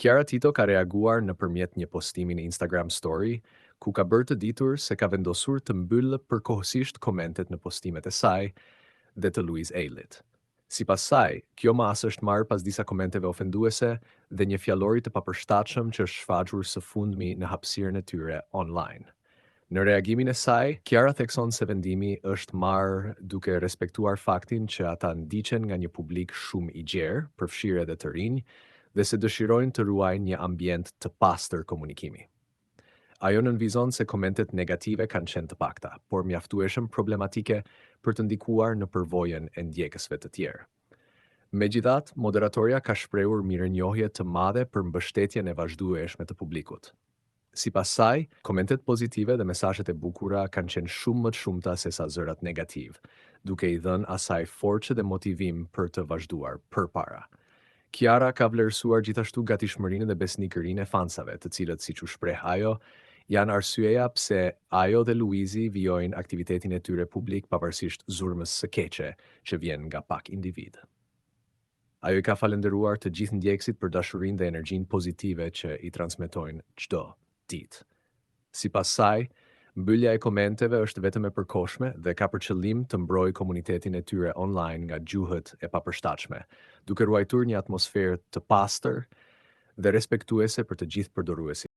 Kiara Tito ka reaguar nëpërmjet një postimi në Instagram Story, ku ka bërë të ditur se ka vendosur të mbyllë përkohësisht komentet në postimet e saj dhe të Louise Ailit. Sipas saj, kjo mas është marrë pas disa komenteve ofenduese dhe një fjallori të papërshtatshëm që është shfaqur së fundmi në hapësirën e tyre online. Në reagimin e saj, Kiara thekson se vendimi është marrë duke respektuar faktin që ata ndiqen nga një publik shumë i gjerë, përfshirë edhe të rinj, dhe se dëshirojnë të ruajnë një ambient të pastër komunikimi. Ajo nënvizon se komentet negative kanë qenë të pakta, por mjaftueshëm problematike për të ndikuar në përvojën e ndjekësve të tjerë. Megjithatë, moderatorja ka shprehur mirënjohje të madhe për mbështetjen e vazhdueshme të publikut. Sipas saj, komentet pozitive dhe mesazhet e bukura kanë qenë shumë më të shumta se sa zërat negativ, duke i dhënë asaj forcë dhe motivim për të vazhduar përpara. Kiara ka vlerësuar gjithashtu gatishmërinë dhe besnikërinë e fansave, të cilët, siç u shpreh ajo, janë arsyeja pse ajo dhe Luizi vijojnë aktivitetin e tyre publik pavarësisht zurmës së keqe që vjen nga pak individ. Ajo i ka falendëruar të gjithë ndjekësit për dashurinë dhe energjinë pozitive që i transmetojnë çdo ditë. Sipas saj, mbyllja e komenteve është vetëm e përkohshme dhe ka për qëllim të mbrojë komunitetin e tyre online nga gjuhët e papërshtatshme, duke ruajtur një atmosferë të pastër dhe respektuese për të gjithë përdoruesit.